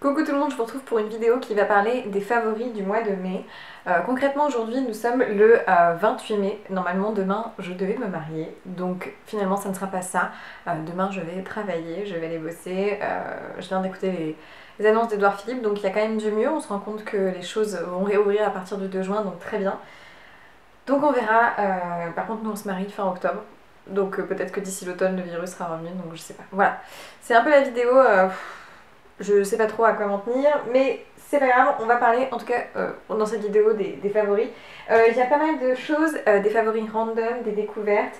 Coucou tout le monde, je vous retrouve pour une vidéo qui va parler des favoris du mois de mai. Concrètement aujourd'hui nous sommes le 28 mai, normalement demain je devais me marier, donc finalement ça ne sera pas ça. Demain je vais travailler, je vais aller bosser, je viens d'écouter les annonces d'Edouard Philippe, donc il y a quand même du mieux, on se rend compte que les choses vont réouvrir à partir du 2 juin, donc très bien. Donc on verra, par contre nous on se marie fin octobre. Donc peut-être que d'ici l'automne le virus sera revenu, donc je sais pas. Voilà, c'est un peu la vidéo, je sais pas trop à quoi m'en tenir, mais c'est pas grave, on va parler en tout cas dans cette vidéo des favoris. Il y a pas mal de choses, des favoris random, des découvertes,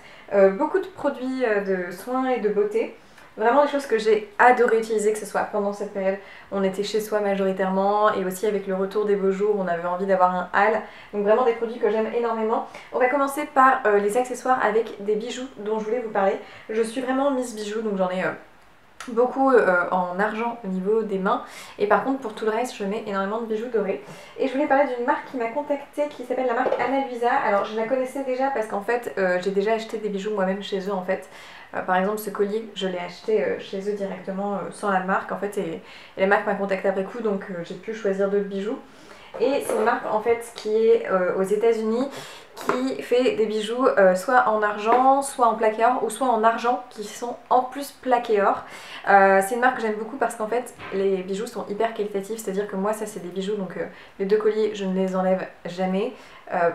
beaucoup de produits de soins et de beauté. Vraiment des choses que j'ai adoré utiliser, que ce soit pendant cette période, on était chez soi majoritairement, et aussi avec le retour des beaux jours, on avait envie d'avoir un haul. Donc vraiment des produits que j'aime énormément. On va commencer par les accessoires avec des bijoux dont je voulais vous parler. Je suis vraiment Miss Bijoux, donc j'en ai beaucoup en argent au niveau des mains, et par contre pour tout le reste je mets énormément de bijoux dorés. Et je voulais parler d'une marque qui m'a contactée qui s'appelle la marque Ana Luisa. Alors je la connaissais déjà parce qu'en fait j'ai déjà acheté des bijoux moi-même chez eux en fait. Par exemple ce collier je l'ai acheté chez eux directement sans la marque en fait, et la marque m'a contactée après coup, donc j'ai pu choisir d'autres bijoux. Et c'est une marque en fait qui est aux États-Unis, qui fait des bijoux soit en argent, soit en plaqué or, ou soit en argent qui sont en plus plaqué or. C'est une marque que j'aime beaucoup parce qu'en fait les bijoux sont hyper qualitatifs, c'est-à-dire que moi ça c'est des bijoux, donc les deux colliers je ne les enlève jamais.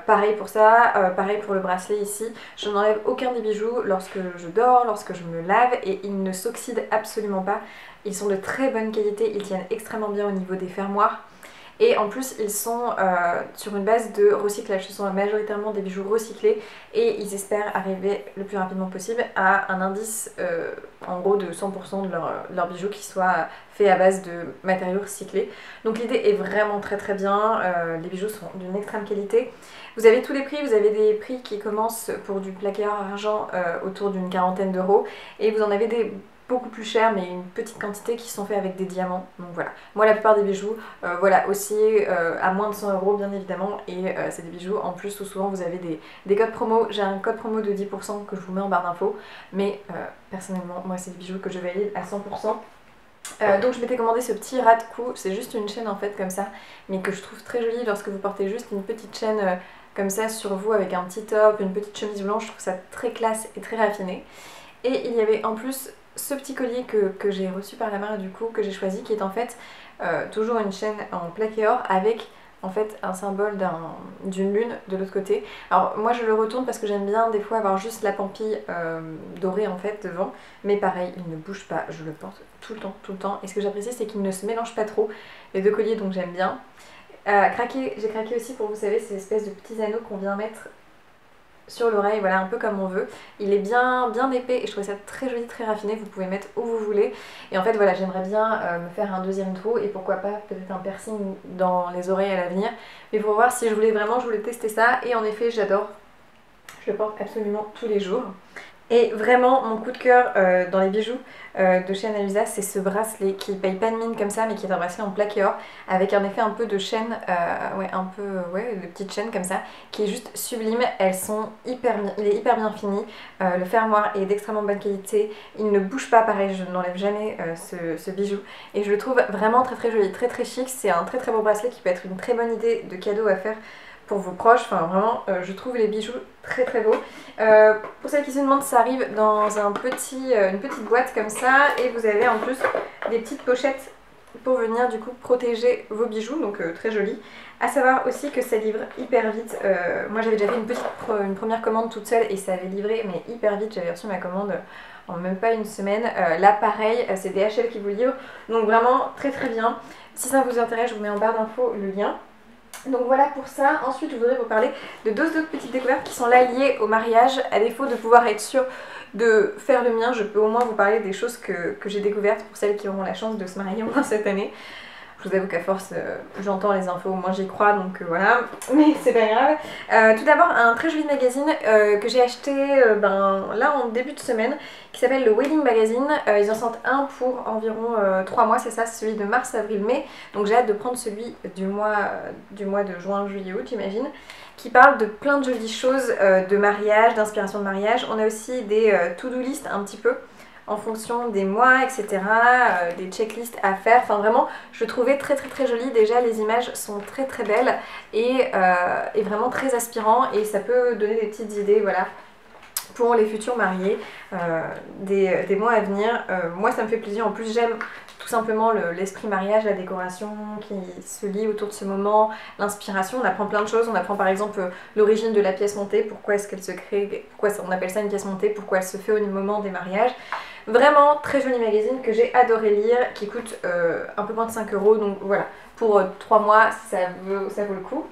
Pareil pour ça, pareil pour le bracelet ici, je n'enlève aucun des bijoux lorsque je dors, lorsque je me lave, et ils ne s'oxydent absolument pas. Ils sont de très bonne qualité, ils tiennent extrêmement bien au niveau des fermoirs. Et en plus ils sont sur une base de recyclage, ce sont majoritairement des bijoux recyclés, et ils espèrent arriver le plus rapidement possible à un indice en gros de 100% de leurs bijoux qui soit fait à base de matériaux recyclés. Donc l'idée est vraiment très très bien, les bijoux sont d'une extrême qualité. Vous avez tous les prix, vous avez des prix qui commencent pour du plaqué or argent autour d'une quarantaine d'euros, et vous en avez des beaucoup plus cher mais une petite quantité qui sont faits avec des diamants. Donc voilà, moi la plupart des bijoux voilà aussi à moins de 100 euros bien évidemment, et c'est des bijoux en plus où souvent vous avez des codes promo. J'ai un code promo de 10% que je vous mets en barre d'infos, mais personnellement moi c'est des bijoux que je valide à 100%. Donc je m'étais commandé ce petit ras de cou, c'est juste une chaîne en fait comme ça, mais que je trouve très jolie lorsque vous portez juste une petite chaîne comme ça sur vous avec un petit top, une petite chemise blanche. Je trouve ça très classe et très raffiné. Et il y avait en plus ce petit collier que j'ai reçu par la marque du coup, que j'ai choisi, qui est en fait toujours une chaîne en plaqué or avec en fait un symbole d'une lune de l'autre côté. Alors moi je le retourne parce que j'aime bien des fois avoir juste la pampille dorée en fait devant, mais pareil il ne bouge pas, je le porte tout le temps, tout le temps. Et ce que j'apprécie c'est qu'il ne se mélange pas trop, les deux colliers, donc j'aime bien. J'ai craqué aussi pour, vous savez, ces espèces de petits anneaux qu'on vient mettre sur l'oreille, voilà, un peu comme on veut. Il est bien épais et je trouve ça très joli, très raffiné, vous pouvez mettre où vous voulez. Et en fait voilà, j'aimerais bien me faire un deuxième trou, et pourquoi pas peut-être un piercing dans les oreilles à l'avenir. Mais pour voir si je voulais vraiment, je voulais tester ça, et en effet j'adore. Je le porte absolument tous les jours. Et vraiment mon coup de cœur dans les bijoux de chez Ana Luisa, c'est ce bracelet qui paye pas de mine comme ça, mais qui est un bracelet en plaqué or avec un effet un peu de chaîne, ouais, un peu, ouais, de petites chaînes comme ça, qui est juste sublime. Elles sont hyper bien, il est hyper bien fini, le fermoir est d'extrêmement bonne qualité, il ne bouge pas, pareil, je n'enlève jamais ce bijou, et je le trouve vraiment très très joli, très très chic. C'est un très très beau bracelet qui peut être une très bonne idée de cadeau à faire pour vos proches. Enfin vraiment je trouve les bijoux très très beaux. Pour celles qui se demandent, ça arrive dans une petite boîte comme ça, et vous avez en plus des petites pochettes pour venir du coup protéger vos bijoux, donc très joli. À savoir aussi que ça livre hyper vite. Moi j'avais déjà fait une première commande toute seule et ça avait livré mais hyper vite, j'avais reçu ma commande en même pas une semaine. Là pareil, c'est DHL qui vous livre, donc vraiment très très bien. Si ça vous intéresse, je vous mets en barre d'infos le lien. Donc voilà pour ça. Ensuite je voudrais vous parler de deux autres petites découvertes qui sont là liées au mariage. À défaut de pouvoir être sûre de faire le mien, je peux au moins vous parler des choses que j'ai découvertes pour celles qui auront la chance de se marier au moins cette année. Je vous avoue qu'à force, plus j'entends les infos, moins j'y crois, donc voilà, mais c'est pas grave. Tout d'abord, un très joli magazine que j'ai acheté là en début de semaine, qui s'appelle le Wedding Magazine. Ils en sortent un pour environ 3 mois, c'est ça, celui de mars, avril, mai. Donc j'ai hâte de prendre celui du mois de juin, juillet, août, j'imagine, qui parle de plein de jolies choses de mariage, d'inspiration de mariage. On a aussi des to-do list un petit peu en fonction des mois, etc. Des checklists à faire. Enfin vraiment, je le trouvais très joli. Déjà, les images sont très belles et vraiment très aspirant et ça peut donner des petites idées, voilà, pour les futurs mariés des mois à venir. Moi, ça me fait plaisir. En plus, j'aime tout simplement l'esprit mariage, la décoration qui se lie autour de ce moment, l'inspiration. On apprend plein de choses. On apprend par exemple l'origine de la pièce montée, pourquoi est-ce qu'elle se crée, pourquoi on appelle ça une pièce montée, pourquoi elle se fait au moment des mariages. Vraiment très joli magazine que j'ai adoré lire, qui coûte un peu moins de 5 €. Donc voilà, pour 3 mois, ça vaut le coup.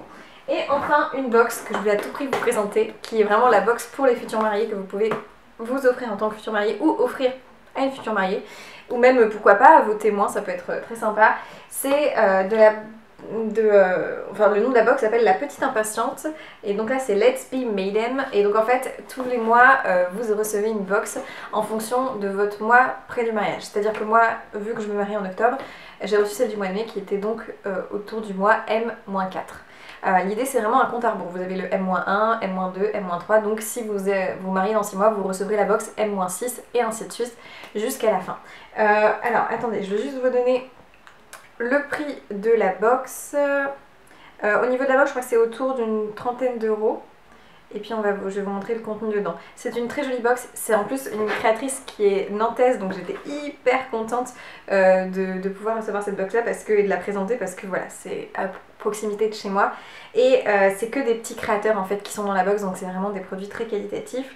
Et enfin, une box que je voulais à tout prix vous présenter, qui est vraiment la box pour les futurs mariés que vous pouvez vous offrir en tant que futur marié ou offrir à une future mariée, ou même pourquoi pas à vos témoins, ça peut être très sympa. C'est le nom de la box s'appelle La Petite Impatiente, et donc là c'est Let's Be Maiden, et donc en fait tous les mois vous recevez une box en fonction de votre mois près du mariage. C'est à dire que moi, vu que je me marie en octobre, j'ai reçu celle du mois de mai qui était donc autour du mois M-4. L'idée c'est vraiment un compte à rebours, vous avez le M-1, M-2, M-3, donc si vous vous mariez dans 6 mois, vous recevrez la box M-6 et ainsi de suite jusqu'à la fin. Alors attendez, je vais juste vous donner le prix de la box. Au niveau de la box, je crois que c'est autour d'une trentaine d'euros. Et puis je vais vous montrer le contenu dedans. C'est une très jolie box, c'est en plus une créatrice qui est nantaise, donc j'étais hyper contente de pouvoir recevoir cette box là et de la présenter parce que voilà, c'est à proximité de chez moi. Et c'est que des petits créateurs en fait qui sont dans la box, donc c'est vraiment des produits très qualitatifs.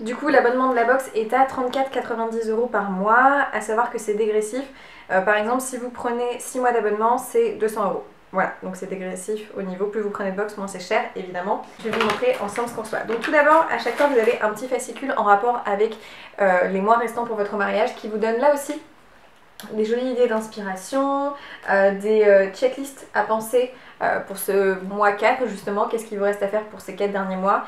Du coup, l'abonnement de la box est à 34,90 € par mois, à savoir que c'est dégressif. Par exemple, si vous prenez 6 mois d'abonnement, c'est 200 €. Voilà, donc c'est dégressif au niveau, plus vous prenez de box, moins c'est cher, évidemment. Je vais vous montrer ensemble ce qu'on reçoit. Donc tout d'abord, à chaque fois, vous avez un petit fascicule en rapport avec les mois restants pour votre mariage qui vous donne là aussi des jolies idées d'inspiration, des checklists à penser pour ce mois 4 justement, qu'est-ce qu'il vous reste à faire pour ces 4 derniers mois,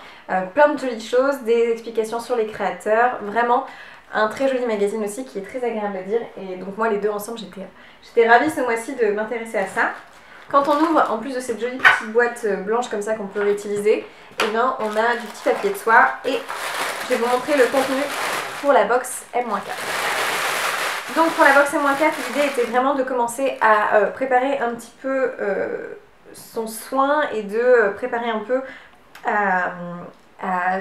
plein de jolies choses, des explications sur les créateurs, vraiment un très joli magazine aussi qui est très agréable à lire. Et donc moi les deux ensemble, j'étais ravie ce mois-ci de m'intéresser à ça. Quand on ouvre, en plus de cette jolie petite boîte blanche comme ça qu'on peut réutiliser, eh bien on a du petit papier de soie et je vais vous montrer le contenu pour la box M-4. Donc pour la box M-4, l'idée était vraiment de commencer à préparer un petit peu son soin et de préparer un peu à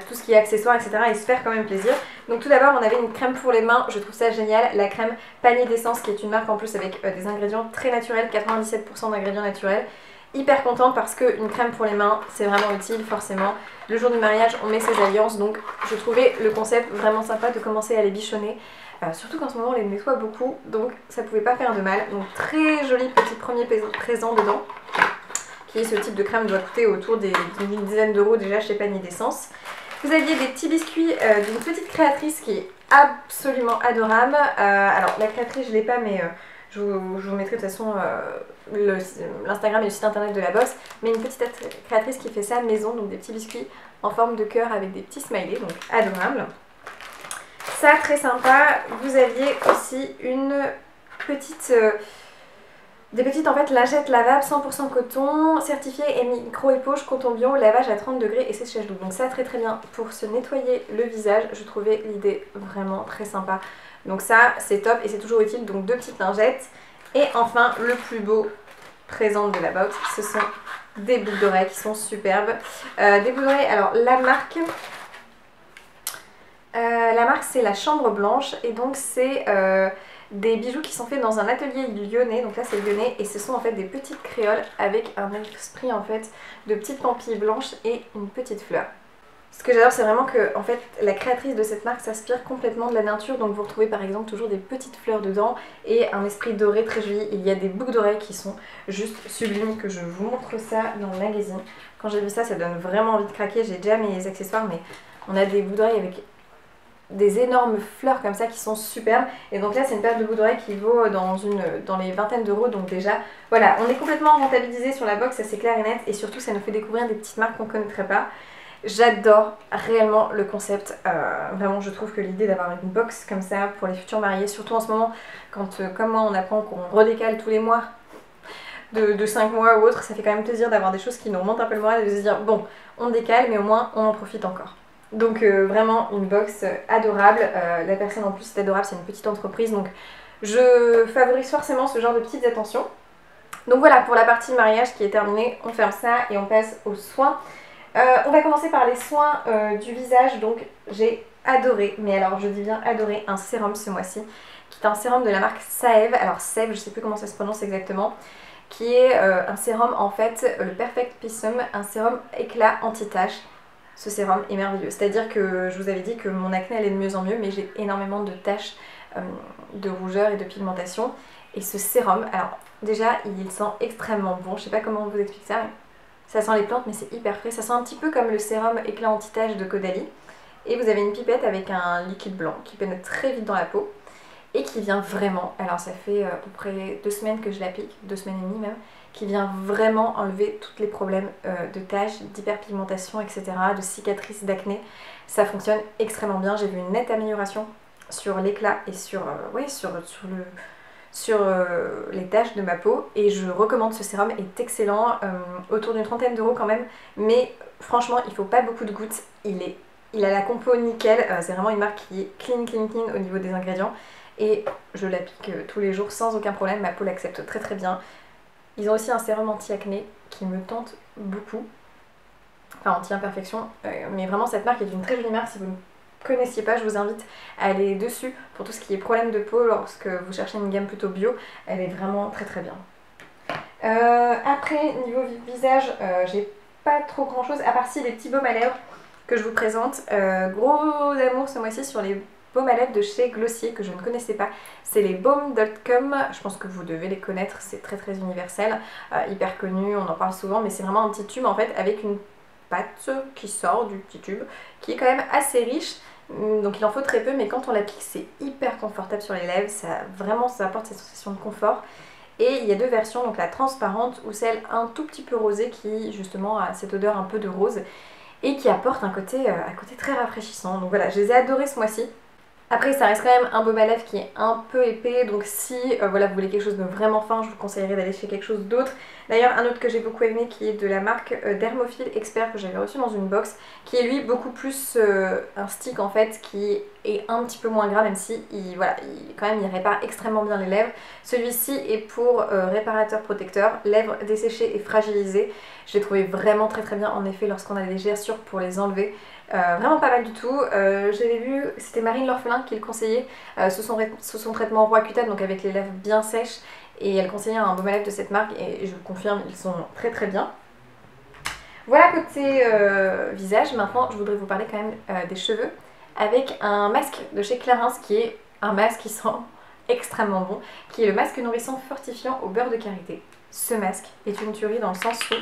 tout ce qui est accessoires, etc. et se faire quand même plaisir. Donc tout d'abord, on avait une crème pour les mains, je trouve ça génial, la crème Panier d'Essence, qui est une marque en plus avec des ingrédients très naturels, 97% d'ingrédients naturels. Hyper contente parce qu'une crème pour les mains, c'est vraiment utile forcément. Le jour du mariage, on met ses alliances, donc je trouvais le concept vraiment sympa de commencer à les bichonner. Surtout qu'en ce moment, on les nettoie beaucoup, donc ça pouvait pas faire de mal. Donc très joli petit premier présent dedans. Ce type de crème doit coûter autour d'une dizaine d'euros déjà chez Panier d'Essence. Vous aviez des petits biscuits d'une petite créatrice qui est absolument adorable. Alors la créatrice je l'ai pas, mais je vous mettrai de toute façon l'Instagram et le site internet de la box. Mais une petite créatrice qui fait ça maison, donc des petits biscuits en forme de cœur avec des petits smileys, donc adorable. Ça très sympa. Vous aviez aussi une petite... des petites en fait lingettes lavables 100% coton, certifiées et micro-éponge coton bio, lavage à 30 degrés et séchage doux. Donc ça très bien pour se nettoyer le visage, je trouvais l'idée vraiment très sympa. Donc ça c'est top et c'est toujours utile, donc 2 petites lingettes. Et enfin le plus beau présent de la box, ce sont des boucles d'oreilles qui sont superbes. Des boucles d'oreilles, alors la marque c'est la Chambre Blanche et donc c'est... des bijoux qui sont faits dans un atelier lyonnais, donc là c'est lyonnais, et ce sont en fait des petites créoles avec un esprit en fait de petites pampilles blanches et une petite fleur. Ce que j'adore c'est vraiment que en fait la créatrice de cette marque s'inspire complètement de la nature, donc vous retrouvez par exemple toujours des petites fleurs dedans et un esprit doré très joli. Il y a des boucles d'oreilles qui sont juste sublimes, que je vous montre ça dans le magazine. Quand j'ai vu ça, ça donne vraiment envie de craquer. J'ai déjà mes accessoires, mais on a des boucles d'oreilles avec des énormes fleurs comme ça qui sont superbes. Et donc là c'est une paire de boucles d'oreilles qui vaut dans les vingtaines d'euros, donc déjà voilà, on est complètement rentabilisé sur la box, ça c'est clair et net, et surtout ça nous fait découvrir des petites marques qu'on ne connaîtrait pas. J'adore réellement le concept, vraiment je trouve que l'idée d'avoir une box comme ça pour les futurs mariés, surtout en ce moment quand comme moi on apprend qu'on redécale tous les mois de 5 mois ou autre, ça fait quand même plaisir d'avoir des choses qui nous remontent un peu le moral et de se dire bon on décale mais au moins on en profite encore. Donc vraiment une box adorable, la personne en plus est adorable, c'est une petite entreprise, donc je favorise forcément ce genre de petites attentions. Donc voilà pour la partie mariage qui est terminée, on ferme ça et on passe aux soins. On va commencer par les soins du visage, donc j'ai adoré, mais alors je dis bien adoré, un sérum ce mois-ci, qui est un sérum de la marque Saève, alors Sève, je sais plus comment ça se prononce exactement, qui est un sérum en fait, le Perfect Pissum, un sérum éclat anti-tache. Ce sérum est merveilleux, c'est-à-dire que je vous avais dit que mon acné allait de mieux en mieux, mais j'ai énormément de taches, de rougeur et de pigmentation, et ce sérum, alors déjà il sent extrêmement bon, je sais pas comment vous expliquer ça, mais ça sent les plantes mais c'est hyper frais, ça sent un petit peu comme le sérum éclat anti-tache de Caudalie, et vous avez une pipette avec un liquide blanc qui pénètre très vite dans la peau, et qui vient vraiment, alors ça fait à peu près 2 semaines que je l'applique, 2 semaines et demie même, qui vient vraiment enlever tous les problèmes de taches, d'hyperpigmentation, etc., de cicatrices, d'acné. Ça fonctionne extrêmement bien, j'ai vu une nette amélioration sur l'éclat et sur les taches de ma peau, et je recommande ce sérum, est excellent, autour d'une 30aine d'euros quand même, mais franchement il faut pas beaucoup de gouttes, il a la compo nickel, c'est vraiment une marque qui est clean au niveau des ingrédients, et je l'applique tous les jours sans aucun problème, ma peau l'accepte très très bien. Ils ont aussi un sérum anti-acné qui me tente beaucoup, enfin anti-imperfection, mais vraiment cette marque est une très jolie marque. Si vous ne connaissiez pas, je vous invite à aller dessus pour tout ce qui est problème de peau lorsque vous cherchez une gamme plutôt bio, elle est vraiment très très bien. Après niveau visage, j'ai pas trop grand chose à part si les petits baumes à lèvres que je vous présente. Gros amour ce mois-ci sur les baumes à lèvres de chez Glossier que je ne connaissais pas, c'est les baumes.com, je pense que vous devez les connaître, c'est très très universel, hyper connu, on en parle souvent, mais c'est vraiment un petit tube en fait avec une pâte qui sort du petit tube, qui est quand même assez riche, donc il en faut très peu, mais quand on l'applique c'est hyper confortable sur les lèvres, ça apporte cette sensation de confort. Et il y a 2 versions, donc la transparente ou celle un tout petit peu rosée qui justement a cette odeur un peu de rose et qui apporte un côté très rafraîchissant. Donc voilà, je les ai adorés ce mois-ci. Après ça reste quand même un baume à lèvres qui est un peu épais, donc si voilà, vous voulez quelque chose de vraiment fin, je vous conseillerais d'aller chez quelque chose d'autre. D'ailleurs un autre que j'ai beaucoup aimé qui est de la marque Dermophile Expert que j'avais reçu dans une box, qui est lui beaucoup plus un stick en fait, qui est un petit peu moins gras, même si quand même il répare extrêmement bien les lèvres. Celui-ci est pour réparateur protecteur, lèvres desséchées et fragilisées. Je l'ai trouvé vraiment très très bien en effet lorsqu'on a des gerçures pour les enlever. Vraiment pas mal du tout. J'avais vu, c'était Marine L'Orphelin qui le conseillait sous son traitement Roaccutane, donc avec les lèvres bien sèches, et elle conseillait un baume à lèvres de cette marque et je vous confirme, ils sont très très bien. Voilà côté visage. Maintenant je voudrais vous parler quand même des cheveux avec un masque de chez Clarins qui est un masque qui sent extrêmement bon, qui est le masque nourrissant fortifiant au beurre de karité. Ce masque est une tuerie dans le sens où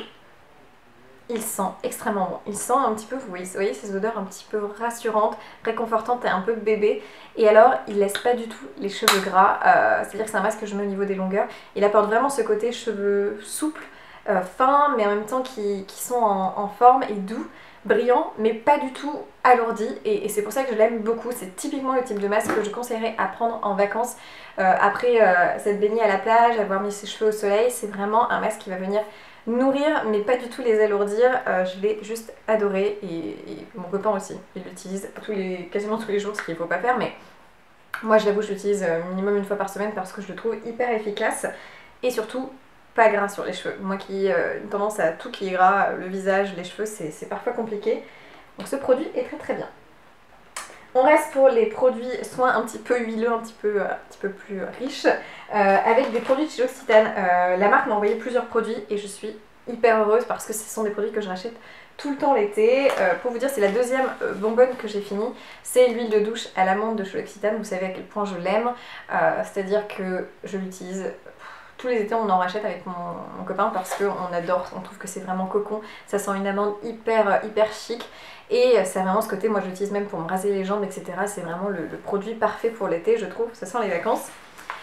il sent extrêmement bon. Il sent un petit peu, vous voyez ces odeurs un petit peu rassurantes, réconfortantes et un peu bébé. Et alors, il laisse pas du tout les cheveux gras. C'est-à-dire que c'est un masque que je mets au niveau des longueurs. Il apporte vraiment ce côté cheveux souples, fins, mais en même temps qui sont en forme et doux, brillants, mais pas du tout alourdis. Et c'est pour ça que je l'aime beaucoup. C'est typiquement le type de masque que je conseillerais à prendre en vacances. Après s'être baigné à la plage, avoir mis ses cheveux au soleil, c'est vraiment un masque qui va venir nourrir mais pas du tout les alourdir. Je l'ai juste adoré et mon copain aussi, il l'utilise quasiment tous les jours, ce qu'il ne faut pas faire, mais moi je l'avoue je l'utilise minimum une fois par semaine parce que je le trouve hyper efficace et surtout pas gras sur les cheveux. Moi qui ai une tendance à tout qui est gras, le visage, les cheveux, c'est parfois compliqué, donc ce produit est très très bien. On reste pour les produits soins un petit peu huileux, un petit peu plus riches, avec des produits de chez L'Occitane. La marque m'a envoyé plusieurs produits et je suis hyper heureuse parce que ce sont des produits que je rachète tout le temps l'été. Pour vous dire, c'est la deuxième bonbonne que j'ai finie. C'est l'huile de douche à l'amande de chez L'Occitane. Vous savez à quel point je l'aime. C'est-à-dire que je l'utilise tous les étés, on en rachète avec mon copain parce qu'on adore, on trouve que c'est vraiment cocon. Ça sent une amande hyper chic. Et ça a vraiment ce côté, moi je l'utilise même pour me raser les jambes, etc. C'est vraiment le produit parfait pour l'été, je trouve. Ça sent les vacances.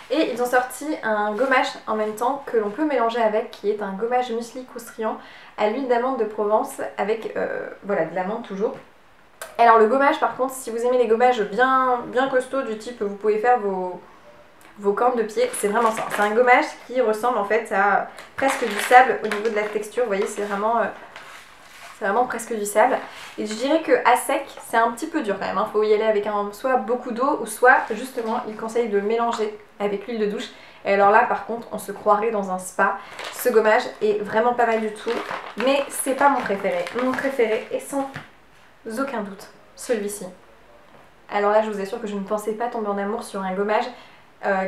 Et ils ont sorti un gommage en même temps que l'on peut mélanger avec, qui est un gommage muesli croustillant à l'huile d'amande de Provence avec voilà, de l'amande toujours. Alors le gommage par contre, si vous aimez les gommages bien costauds du type vous pouvez faire vos cornes de pied, c'est vraiment ça. C'est un gommage qui ressemble en fait à presque du sable au niveau de la texture, vous voyez c'est vraiment... c'est vraiment presque du sable. Et je dirais que à sec, c'est un petit peu dur quand même, hein. Faut y aller avec soit beaucoup d'eau ou soit justement, il conseille de mélanger avec l'huile de douche. Et alors là, par contre, on se croirait dans un spa. Ce gommage est vraiment pas mal du tout, mais c'est pas mon préféré. Mon préféré est sans aucun doute celui-ci. Alors là, je vous assure que je ne pensais pas tomber en amour sur un gommage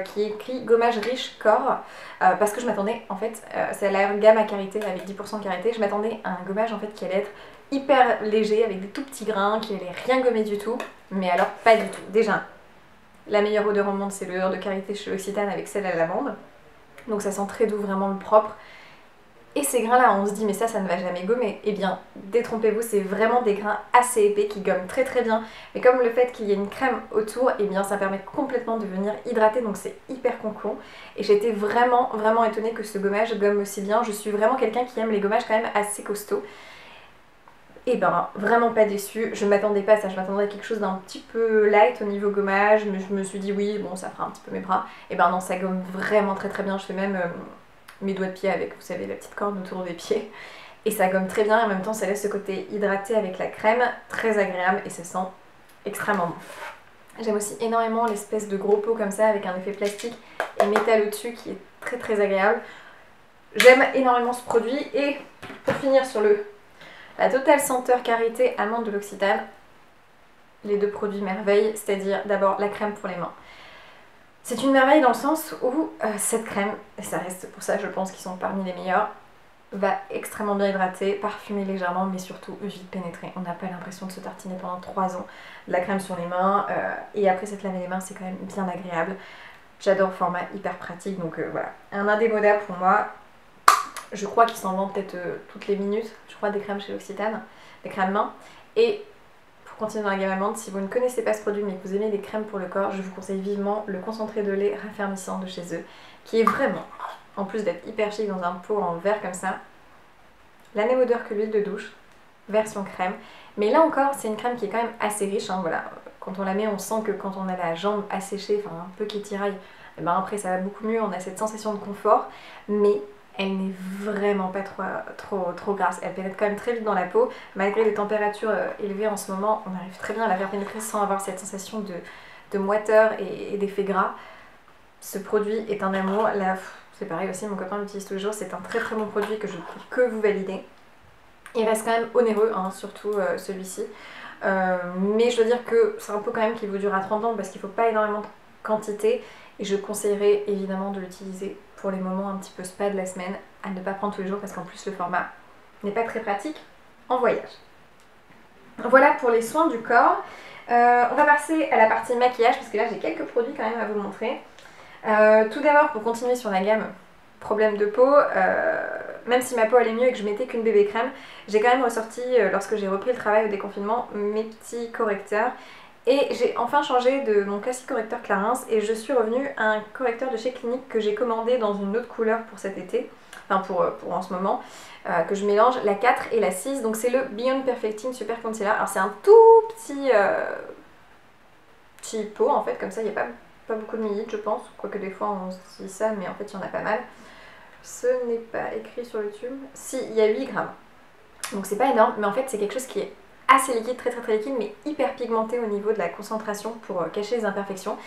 qui est écrit gommage riche corps parce que je m'attendais, en fait, c'est la gamme à karité avec 10% de karité, je m'attendais à un gommage en fait qui allait être hyper léger avec des tout petits grains, qui allait rien gommer du tout, mais alors pas du tout. Déjà, la meilleure odeur au monde c'est l'odeur de karité chez L'Occitane avec celle à l'amande, donc ça sent très doux, vraiment le propre. Et ces grains là, on se dit mais ça ne va jamais gommer. Eh bien, détrompez-vous, c'est vraiment des grains assez épais qui gomment très très bien. Mais comme le fait qu'il y ait une crème autour, eh bien ça permet complètement de venir hydrater, donc c'est hyper concluant. Et j'étais vraiment vraiment étonnée que ce gommage gomme aussi bien. Je suis vraiment quelqu'un qui aime les gommages quand même assez costauds. Et ben vraiment pas déçue, je m'attendais pas à ça, je m'attendais à quelque chose d'un petit peu light au niveau gommage, mais je me suis dit oui, bon ça fera un petit peu mes bras. Et ben non, ça gomme vraiment très très bien, je fais même mes doigts de pied avec, vous savez, la petite corde autour des pieds. Et ça gomme très bien et en même temps ça laisse ce côté hydraté avec la crème, très agréable et ça sent extrêmement bon. J'aime aussi énormément l'espèce de gros pot comme ça avec un effet plastique et métal au-dessus qui est très très agréable. J'aime énormément ce produit et pour finir sur la totale senteur karité amande de L'Occitane, les deux produits merveilles, c'est-à-dire d'abord la crème pour les mains. C'est une merveille dans le sens où cette crème, et ça reste pour ça je pense qu'ils sont parmi les meilleurs, va extrêmement bien hydrater, parfumer légèrement mais surtout vite pénétrer. On n'a pas l'impression de se tartiner pendant 3 ans de la crème sur les mains et après s'être lavé les mains c'est quand même bien agréable. J'adore le format hyper pratique donc voilà. Un indémodable pour moi, je crois qu'ils s'en vendent peut-être toutes les minutes, je crois des crèmes chez L'Occitane, des crèmes mains. Et pour continuer dans la gamme amande, si vous ne connaissez pas ce produit mais que vous aimez les crèmes pour le corps, je vous conseille vivement le concentré de lait raffermissant de chez eux, qui est vraiment, en plus d'être hyper chic dans un pot en verre comme ça, la même odeur que l'huile de douche, version crème. Mais là encore, c'est une crème qui est quand même assez riche, hein, voilà. Quand on la met, on sent que quand on a la jambe asséchée, enfin un peu qui tiraille, et ben après ça va beaucoup mieux, on a cette sensation de confort, mais elle n'est vraiment pas trop grasse. Elle pénètre quand même très vite dans la peau. Malgré les températures élevées en ce moment, on arrive très bien à la faire pénétrer sans avoir cette sensation de moiteur et d'effet gras. Ce produit est un amour. Là, c'est pareil aussi, mon copain l'utilise tous les jours. C'est un très très bon produit que je ne peux que vous valider. Il reste quand même onéreux, hein, surtout celui-ci. Mais je dois dire que c'est un pot quand même qui vous dure à 30 ans parce qu'il ne faut pas énormément de quantité. Et je conseillerais évidemment de l'utiliser pour les moments un petit peu spa de la semaine, à ne pas prendre tous les jours parce qu'en plus le format n'est pas très pratique en voyage. Voilà pour les soins du corps. On va passer à la partie maquillage parce que là j'ai quelques produits quand même à vous montrer. Tout d'abord, pour continuer sur la gamme problème de peau, même si ma peau allait mieux et que je mettais qu'une bébé crème, j'ai quand même ressorti, lorsque j'ai repris le travail au déconfinement, mes petits correcteurs. Et j'ai enfin changé de mon classique correcteur Clarins et je suis revenue à un correcteur de chez Clinique que j'ai commandé dans une autre couleur pour cet été, enfin pour en ce moment, que je mélange la 4 et la 6. Donc c'est le Beyond Perfecting Super Concealer. Alors c'est un tout petit pot en fait, comme ça il n'y a pas beaucoup de millilitres je pense, quoique des fois on se dit ça mais en fait il y en a pas mal. Ce n'est pas écrit sur le tube. Si, il y a 8 grammes. Donc c'est pas énorme, mais en fait c'est quelque chose qui est assez liquide, très très très liquide, mais hyper pigmenté au niveau de la concentration pour cacher les imperfections,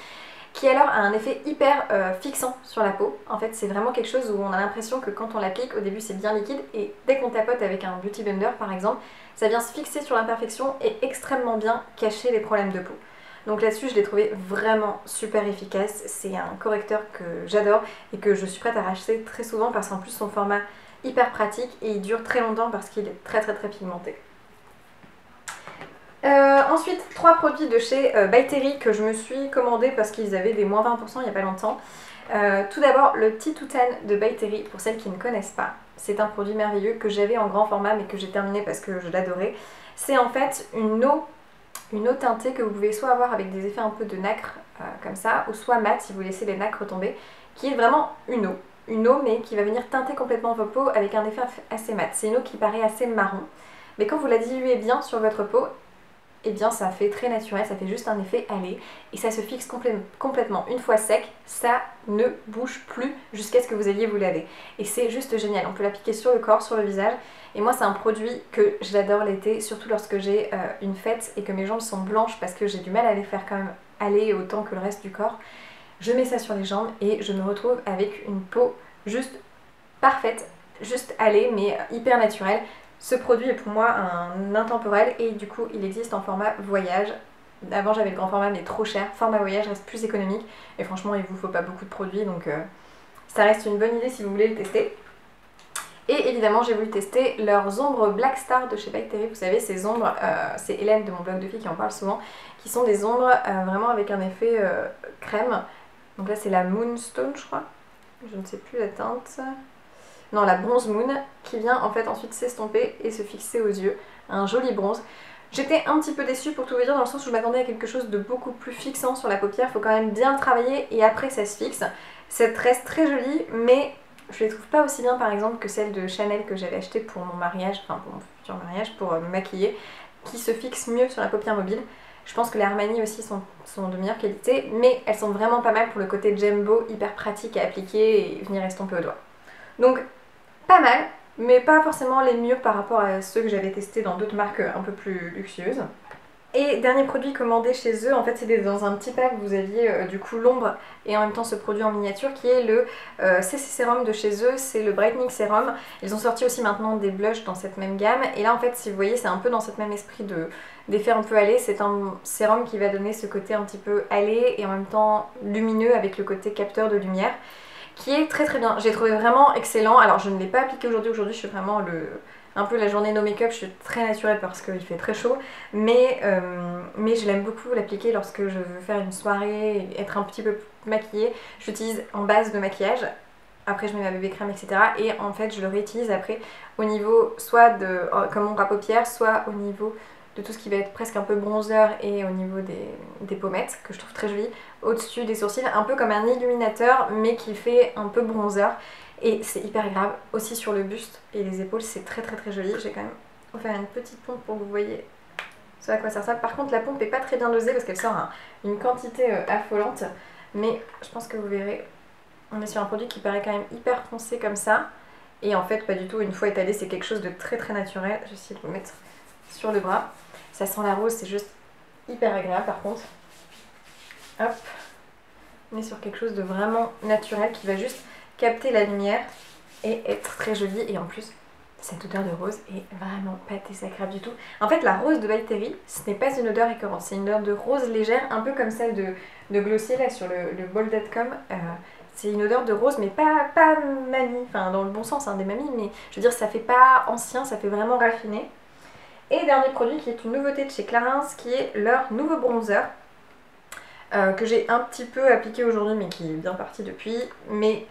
qui alors a un effet hyper fixant sur la peau. En fait c'est vraiment quelque chose où on a l'impression que quand on l'applique, au début c'est bien liquide, et dès qu'on tapote avec un beauty blender par exemple, ça vient se fixer sur l'imperfection et extrêmement bien cacher les problèmes de peau. Donc là-dessus je l'ai trouvé vraiment super efficace, c'est un correcteur que j'adore et que je suis prête à racheter très souvent parce qu'en plus son format hyper pratique et il dure très longtemps parce qu'il est très très très pigmenté. Ensuite, 3 produits de chez By Terry que je me suis commandé parce qu'ils avaient des moins 20% il n'y a pas longtemps. Tout d'abord, le petit Toutane de By Terry, pour celles qui ne connaissent pas. C'est un produit merveilleux que j'avais en grand format mais que j'ai terminé parce que je l'adorais. C'est en fait une eau teintée que vous pouvez soit avoir avec des effets un peu de nacre comme ça, ou soit mat si vous laissez les nacres retomber, qui est vraiment une eau mais qui va venir teinter complètement vos peaux avec un effet assez mat. C'est une eau qui paraît assez marron, mais quand vous la diluez bien sur votre peau, et bien ça fait très naturel, ça fait juste un effet aller et ça se fixe complètement. Une fois sec, ça ne bouge plus jusqu'à ce que vous alliez vous laver. Et c'est juste génial, on peut l'appliquer sur le corps, sur le visage. Et moi c'est un produit que j'adore l'été, surtout lorsque j'ai une fête et que mes jambes sont blanches parce que j'ai du mal à les faire quand même aller autant que le reste du corps. Je mets ça sur les jambes et je me retrouve avec une peau juste parfaite, juste aller mais hyper naturelle. Ce produit est pour moi un intemporel et du coup il existe en format voyage. Avant j'avais le grand format mais trop cher, format voyage reste plus économique et franchement il vous faut pas beaucoup de produits donc ça reste une bonne idée si vous voulez le tester. Et évidemment j'ai voulu tester leurs ombres Black Star de chez By Terry, vous savez ces ombres, c'est Hélène de mon blog de filles qui en parle souvent, qui sont des ombres vraiment avec un effet crème. Donc là c'est la Moonstone je crois, je ne sais plus la teinte. Non, la Bronze Moon qui vient en fait ensuite s'estomper et se fixer aux yeux. Un joli bronze. J'étais un petit peu déçue pour tout vous dire dans le sens où je m'attendais à quelque chose de beaucoup plus fixant sur la paupière. Il faut quand même bien le travailler et après ça se fixe. Cette reste très jolie mais je les trouve pas aussi bien par exemple que celle de Chanel que j'avais achetée pour mon mariage, enfin pour mon futur mariage, pour me maquiller, qui se fixe mieux sur la paupière mobile. Je pense que les Armani aussi sont de meilleure qualité mais elles sont vraiment pas mal pour le côté jumbo, hyper pratique à appliquer et venir estomper au doigt. Donc pas mal, mais pas forcément les mieux par rapport à ceux que j'avais testés dans d'autres marques un peu plus luxueuses. Et dernier produit commandé chez eux, en fait c'était dans un petit pack, vous aviez du coup l'ombre et en même temps ce produit en miniature qui est le CC Serum de chez eux, c'est le Brightening Serum. Ils ont sorti aussi maintenant des blushs dans cette même gamme et là en fait si vous voyez c'est un peu dans ce même esprit d'effet un peu allé, c'est un sérum qui va donner ce côté un petit peu allé et en même temps lumineux avec le côté capteur de lumière, qui est très très bien. J'ai trouvé vraiment excellent. Alors je ne l'ai pas appliqué aujourd'hui, je suis vraiment un peu la journée no make-up, je suis très naturelle parce qu'il fait très chaud, mais je l'aime beaucoup l'appliquer lorsque je veux faire une soirée, être un petit peu maquillée. Je l'utilise en base de maquillage, après je mets ma bébé crème etc. Et en fait je le réutilise après au niveau soit comme ombre à paupières, soit au niveau de tout ce qui va être presque un peu bronzer et au niveau des pommettes que je trouve très joli, au-dessus des sourcils, un peu comme un illuminateur mais qui fait un peu bronzer et c'est hyper agréable. Aussi sur le buste et les épaules c'est très très très joli. J'ai quand même offert une petite pompe pour que vous voyez ce à quoi ça ressemble. Par contre la pompe n'est pas très bien dosée parce qu'elle sort une quantité affolante, mais je pense que vous verrez, on est sur un produit qui paraît quand même hyper foncé comme ça et en fait pas du tout. Une fois étalé c'est quelque chose de très très naturel. Je vais essayer de vous mettre sur le bras. Ça sent la rose, c'est juste hyper agréable par contre. Hop. On est sur quelque chose de vraiment naturel qui va juste capter la lumière et être très joli. Et en plus, cette odeur de rose est vraiment pas désagréable du tout. En fait, la rose de By Terry, ce n'est pas une odeur écœurante. C'est une odeur de rose légère, un peu comme celle de Glossier là sur le Bold.com. C'est une odeur de rose, mais pas mamie, enfin dans le bon sens, hein, des mamies, mais je veux dire, ça fait pas ancien, ça fait vraiment raffiné. Et dernier produit qui est une nouveauté de chez Clarins, qui est leur nouveau bronzer que j'ai un petit peu appliqué aujourd'hui mais qui est bien parti depuis. Mais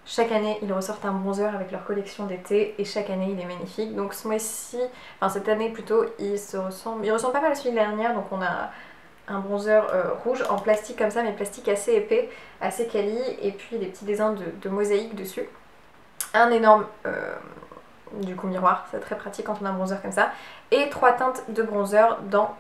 chaque année ils ressortent un bronzer avec leur collection d'été et chaque année il est magnifique. Donc ce mois-ci, enfin cette année plutôt, il ressemble pas mal à celui de l'année dernière. Donc on a un bronzer rouge en plastique comme ça, mais plastique assez épais, assez quali, et puis des petits dessins de mosaïque dessus. Un énorme du coup miroir, c'est très pratique quand on a un bronzer comme ça, et 3 teintes de bronzer dans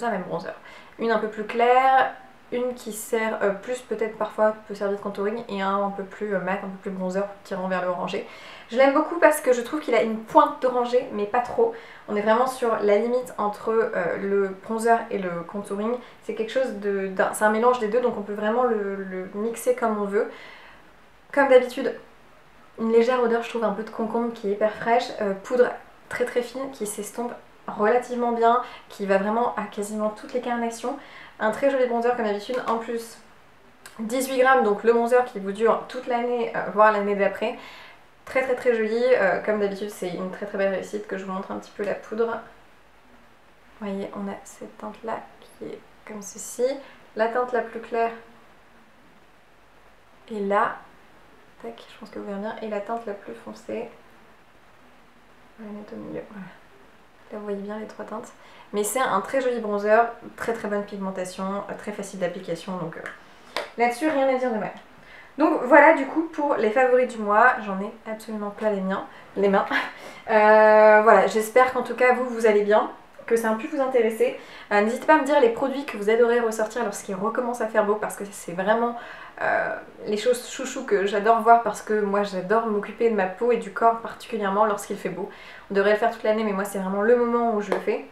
un même bronzer. Une un peu plus claire, une qui sert plus peut-être parfois peut servir de contouring et un peu plus mat, un peu plus bronzer tirant vers le orangé. Je l'aime beaucoup parce que je trouve qu'il a une pointe d'orangé mais pas trop. On est vraiment sur la limite entre le bronzer et le contouring. C'est quelque chose c'est un mélange des deux, donc on peut vraiment le mixer comme on veut. Comme d'habitude, une légère odeur je trouve un peu de concombre qui est hyper fraîche, poudre très très fine qui s'estompe relativement bien, qui va vraiment à quasiment toutes les carnations. Un très joli bronzer comme d'habitude, en plus 18 grammes, donc le bronzer qui vous dure toute l'année, voire l'année d'après. Très très très joli, comme d'habitude c'est une très très belle réussite. Que je vous montre un petit peu la poudre. Vous voyez, on a cette teinte là qui est comme ceci, la teinte la plus claire est là, tac, je pense que vous verrez bien, et la teinte la plus foncée, on va la mettre au milieu, voilà. Là vous voyez bien les 3 teintes. Mais c'est un très joli bronzer, très très bonne pigmentation, très facile d'application, donc là-dessus rien à dire de mal. Donc voilà du coup pour les favoris du mois, j'en ai absolument plein les mains. Voilà, j'espère qu'en tout cas vous allez bien. que ça a pu vous intéresser. N'hésitez pas à me dire les produits que vous adorez ressortir lorsqu'il recommence à faire beau, parce que c'est vraiment les choses chouchou que j'adore voir, parce que moi j'adore m'occuper de ma peau et du corps particulièrement lorsqu'il fait beau. On devrait le faire toute l'année mais moi c'est vraiment le moment où je le fais.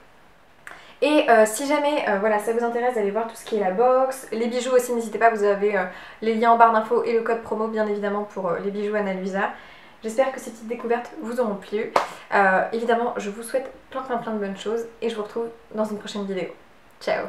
Et si jamais voilà, ça vous intéresse d'aller voir tout ce qui est la box, les bijoux aussi, n'hésitez pas, vous avez les liens en barre d'infos et le code promo bien évidemment pour les bijoux Ana Luisa. J'espère que ces petites découvertes vous auront plu. Évidemment, je vous souhaite plein de bonnes choses et je vous retrouve dans une prochaine vidéo. Ciao!